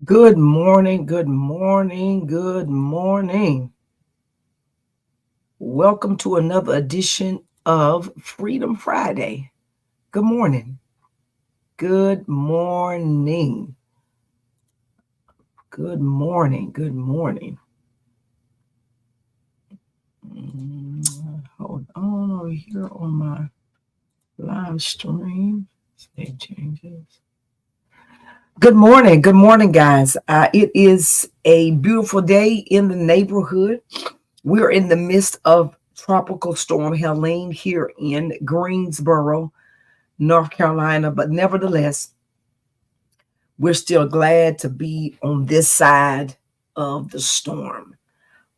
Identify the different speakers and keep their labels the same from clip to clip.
Speaker 1: Good morning, good morning, good morning. Welcome to another edition of Freedom Friday. Good morning. Good morning. Good morning. Good morning. Hold on over here on my live stream. Save changes. Good morning. Good morning, guys. It is a beautiful day in the neighborhood. We're in the midst of Tropical Storm Helene here in Greensboro, North Carolina, but nevertheless, we're still glad to be on this side of the storm.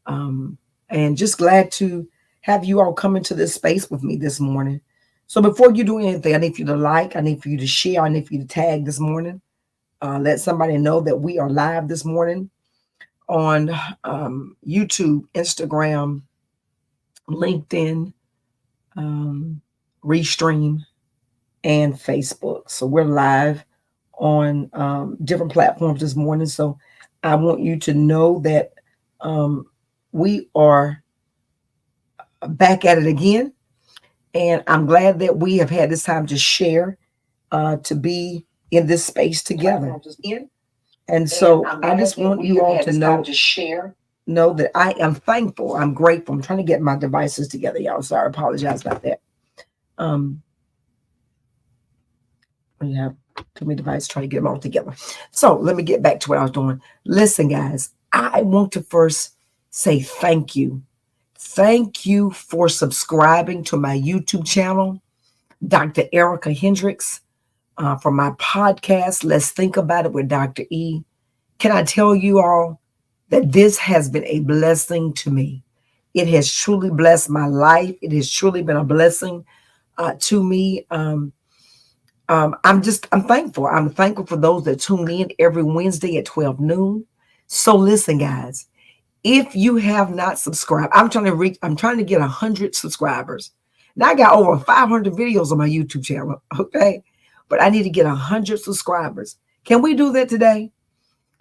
Speaker 1: And just glad to have you all come into this space with me this morning. So before you do anything, I need for you to like, I need for you to share, I need for you to tag this morning. Let somebody know that we are live this morning on YouTube, Instagram, LinkedIn, Restream, and Facebook. So we're live on different platforms this morning. So I want you to know that we are back at it again. And I'm glad that we have had this time to share, to be in this space together. And so I just want you all to know that I am thankful. I'm grateful. I'm trying to get my devices together, y'all. Sorry, I apologize about that. Um, we have too many devices trying to get them all together. So let me get back to what I was doing. Listen, guys, I want to first say thank you. Thank you for subscribing to my YouTube channel, Dr. Erika Hendrix, for my podcast, Let's Think About It with Dr. E. Can I tell you all that this has been a blessing to me? It has truly blessed my life. It has truly been a blessing to me. I'm thankful. I'm thankful for those that tune in every Wednesday at 12 noon. So listen, guys, if you have not subscribed, I'm trying to get 100 subscribers. Now I got over 500 videos on my YouTube channel. Okay. But I need to get 100 subscribers. Can we do that today?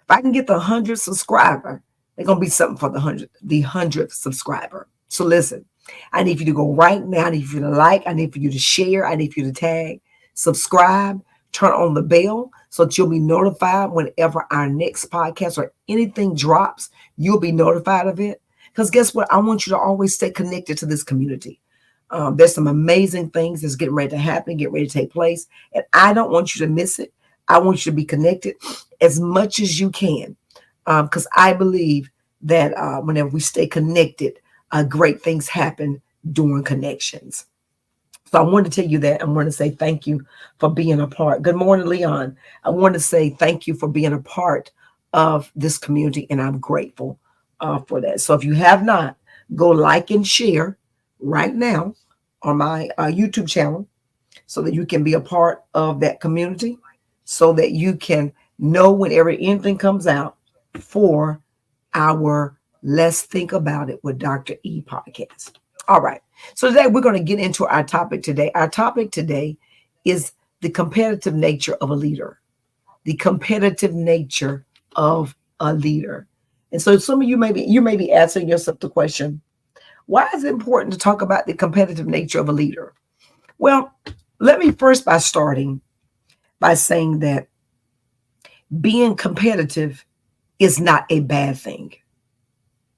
Speaker 1: If I can get the 100 subscriber, there's going to be something for the 100th subscriber. So listen, I need you to go right now. I need you to like, I need for you to share, I need for you to tag, subscribe, turn on the bell so that you'll be notified whenever our next podcast or anything drops. You'll be notified of it. Because guess what? I want you to always stay connected to this community. There's some amazing things that's getting ready to happen, get ready to take place. And I don't want you to miss it. I want you to be connected as much as you can. Because I believe that whenever we stay connected, great things happen during connections. So I want to tell you that. I want to say thank you for being a part. Good morning, Leon. I want to say thank you for being a part of this community, and I'm grateful for that. So if you have not, go like and share right now on my YouTube channel so that you can be a part of that community, so that you can know whenever anything comes out for our Let's Think About It with Dr. E podcast. All right. So today we're going to get into our topic today. Our topic today is the competitive nature of a leader. The competitive nature of a leader. And so some of you may be asking yourself the question, why is it important to talk about the competitive nature of a leader? Well, let me first by starting by saying that being competitive is not a bad thing.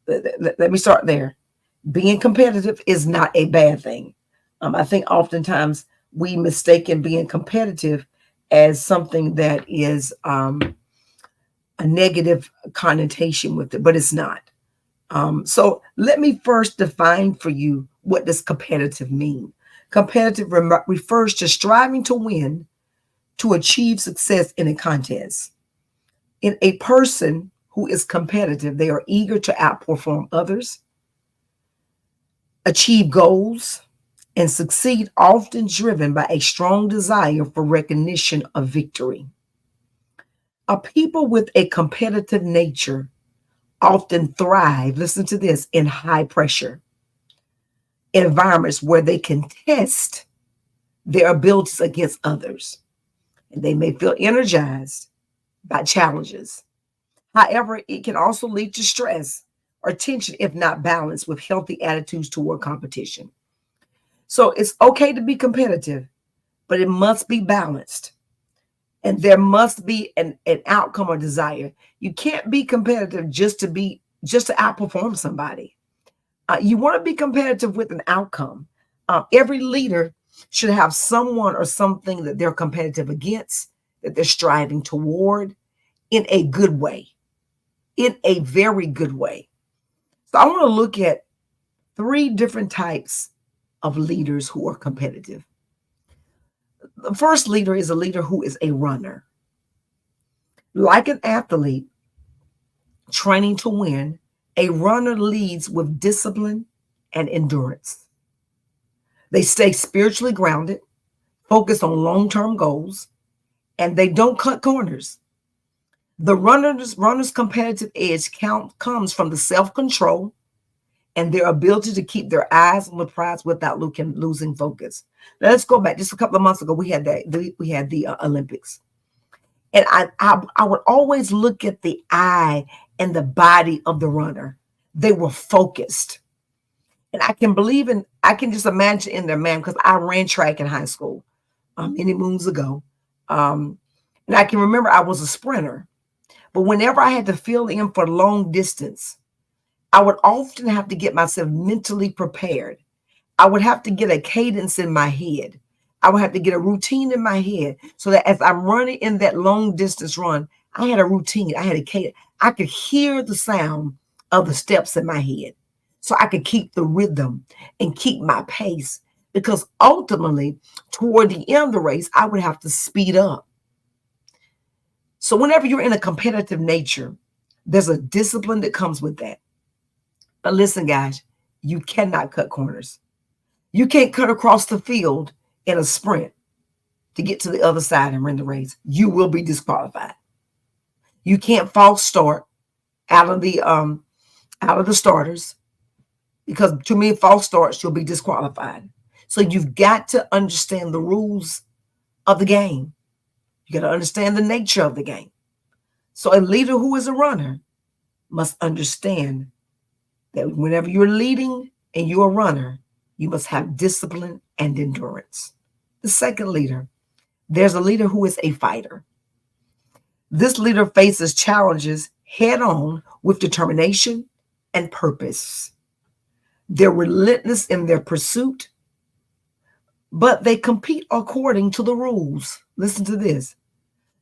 Speaker 1: Let me start there. Being competitive is not a bad thing. I think oftentimes we mistaken being competitive as something that is a negative connotation with it, but it's not. So let me first define for you what does competitive mean. Competitive refers to striving to win, to achieve success in a contest. In a person who is competitive, they are eager to outperform others, achieve goals, and succeed, often driven by a strong desire for recognition of victory. A people with a competitive nature often thrive, listen to this, in high pressure environments where they can test their abilities against others. And they may feel energized by challenges. However, it can also lead to stress or tension if not balanced with healthy attitudes toward competition. So it's okay to be competitive, but it must be balanced. And there must be an outcome or desire. You can't be competitive just to outperform somebody. You want to be competitive with an outcome. Every leader should have someone or something that they're competitive against, that they're striving toward in a good way, in a very good way. So I want to look at 3 different types of leaders who are competitive. The first leader is a leader who is a runner. Like an athlete training to win, a runner leads with discipline and endurance. They stay spiritually grounded, focus on long-term goals, and they don't cut corners. The runner's competitive edge comes from the self-control and their ability to keep their eyes on the prize without losing focus. Now let's go back. Just a couple of months ago, we had the Olympics, and I would always look at the eye and the body of the runner. They were focused, and I can just imagine in their man, because I ran track in high school many moons ago, and I can remember I was a sprinter. But whenever I had to fill in for long distance, I would often have to get myself mentally prepared. I would have to get a cadence in my head. I would have to get a routine in my head so that as I'm running in that long distance run, I had a routine. I had a cadence. I could hear the sound of the steps in my head so I could keep the rhythm and keep my pace, because ultimately toward the end of the race, I would have to speed up. So whenever you're in a competitive nature, there's a discipline that comes with that. But listen, guys, you cannot cut corners. You can't cut across the field in a sprint to get to the other side and win the race. You will be disqualified. You can't false start out of the starters, because too many false starts, you'll be disqualified. So you've got to understand the rules of the game. You got to understand the nature of the game. So a leader who is a runner must understand that whenever you're leading and you're a runner, you must have discipline and endurance. The second leader, there's a leader who is a fighter. This leader faces challenges head on with determination and purpose. They're relentless in their pursuit, but they compete according to the rules. Listen to this.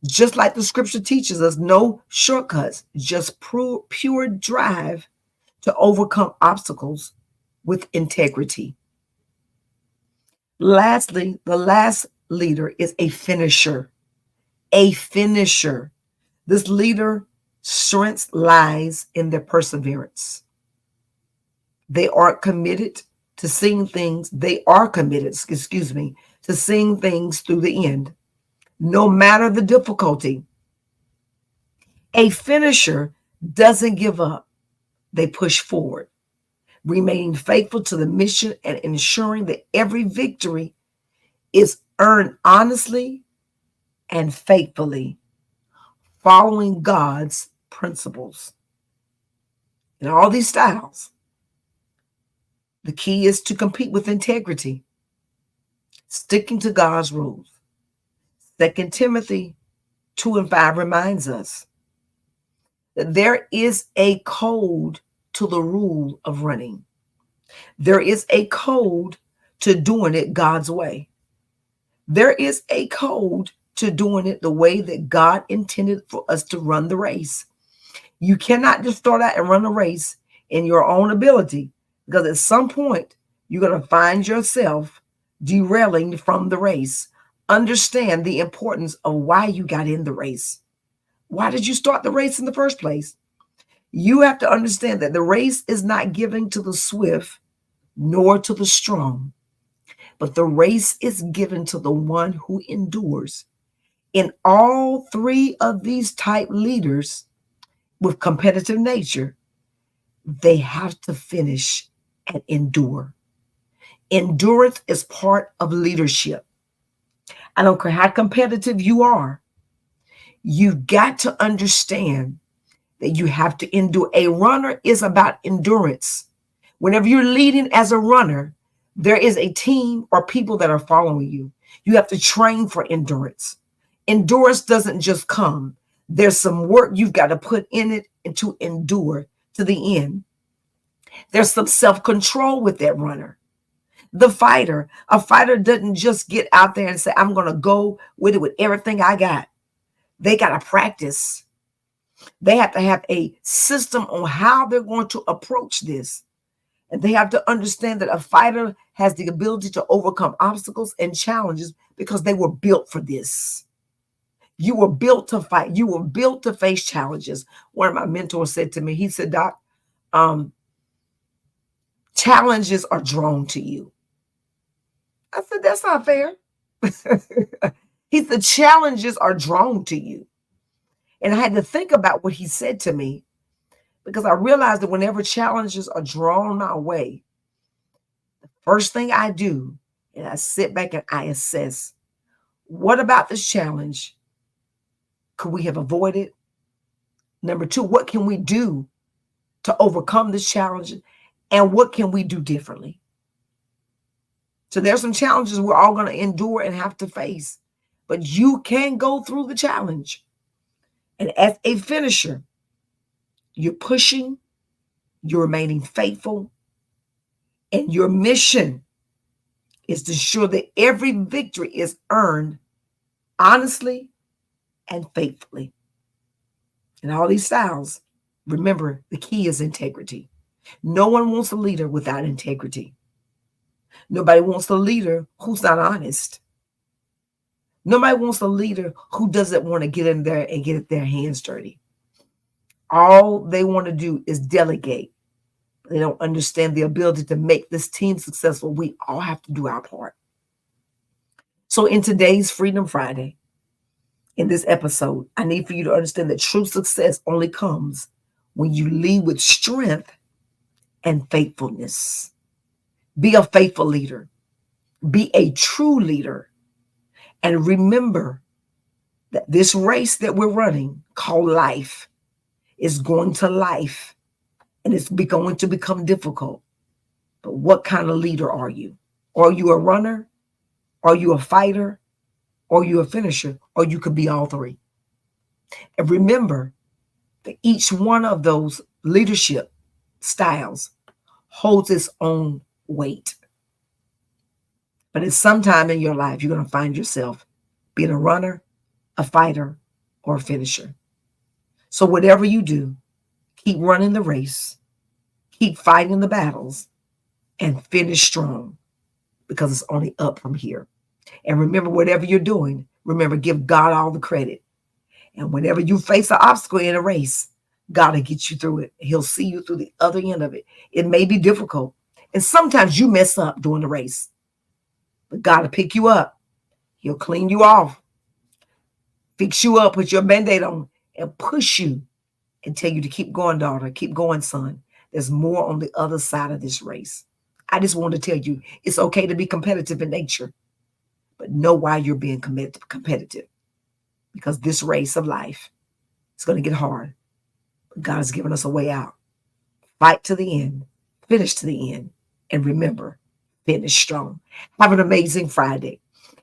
Speaker 1: Just like the scripture teaches us, no shortcuts, just pure drive to overcome obstacles with integrity. Lastly, the last leader is a finisher. A finisher. This leader strength lies in their perseverance. They are committed to seeing things. To seeing things through the end, no matter the difficulty. A finisher doesn't give up. They push forward, remaining faithful to the mission and ensuring that every victory is earned honestly and faithfully, following God's principles. In all these styles, the key is to compete with integrity, sticking to God's rules. 2 Timothy 2:5 reminds us that there is a code to the rule of running. There is a code to doing it God's way. There is a code to doing it the way that God intended for us to run the race. You cannot just start out and run a race in your own ability, because at some point you're going to find yourself derailing from the race. Understand the importance of why you got in the race. Why did you start the race in the first place? You have to understand that the race is not given to the swift nor to the strong, but the race is given to the one who endures. In all 3 of these type leaders with competitive nature, they have to finish and endure. Endurance is part of leadership. I don't care how competitive you are. You've got to understand that you have to endure. A runner is about endurance. Whenever you're leading as a runner, there is a team or people that are following you. You have to train for endurance. Endurance doesn't just come. There's some work you've got to put in it and to endure to the end. There's some self-control with that runner. A fighter doesn't just get out there and say, I'm going to go with it with everything I got. They got to practice. They have to have a system on how they're going to approach this. And they have to understand that a fighter has the ability to overcome obstacles and challenges because they were built for this. You were built to fight. You were built to face challenges. One of my mentors said to me, he said, Doc, challenges are drawn to you. I said, that's not fair. He said, challenges are drawn to you. And I had to think about what he said to me, because I realized that whenever challenges are drawn my way, the first thing I do is I sit back and I assess, what about this challenge could we have avoided? Number two, what can we do to overcome this challenge? And what can we do differently? So there's some challenges we're all going to endure and have to face, but you can go through the challenge. And as a finisher, you're pushing, you're remaining faithful, and your mission is to ensure that every victory is earned honestly and faithfully. In all these styles, remember, the key is integrity. No one wants a leader without integrity. Nobody wants a leader who's not honest. Nobody wants a leader who doesn't want to get in there and get their hands dirty. All they want to do is delegate. They don't understand the ability to make this team successful. We all have to do our part. So in today's Freedom Friday, in this episode, I need for you to understand that true success only comes when you lead with strength and faithfulness. Be a faithful leader. Be a true leader. And remember that this race that we're running called life is going to life, and it's going to become difficult. But what kind of leader are you? Are you a runner? Are you a fighter? Are you a finisher? Or you could be all three. And remember that each one of those leadership styles holds its own weight. But at some time in your life, you're going to find yourself being a runner, a fighter, or a finisher. So whatever you do, keep running the race, keep fighting the battles, and finish strong, because it's only up from here. And remember, whatever you're doing, remember, give God all the credit. And whenever you face an obstacle in a race, God will get you through it. He'll see you through the other end of it. It may be difficult. And sometimes you mess up during the race. But God will pick you up. He'll clean you off, fix you up, put your Band-Aid on, and push you and tell you to keep going, daughter. Keep going, son. There's more on the other side of this race. I just want to tell you, it's okay to be competitive in nature, but know why you're being competitive. Because this race of life is going to get hard. But God has given us a way out. Fight to the end. Finish to the end. And remember, finish strong. Have an amazing Friday.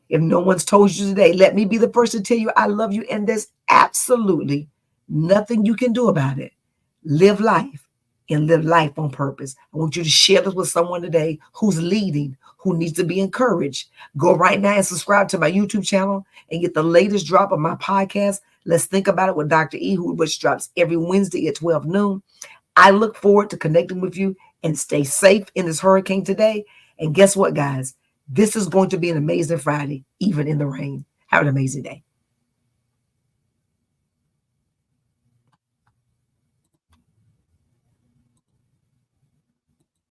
Speaker 1: If no one's told you today, let me be the first to tell you I love you. And there's absolutely nothing you can do about it. Live life and live life on purpose. I want you to share this with someone today who's leading, who needs to be encouraged. Go right now and subscribe to my YouTube channel and get the latest drop of my podcast. Let's Think About It with Dr. E, which drops every Wednesday at 12 noon. I look forward to connecting with you, and stay safe in this hurricane today. And guess what, guys? This is going to be an amazing Friday, even in the rain. Have an amazing day.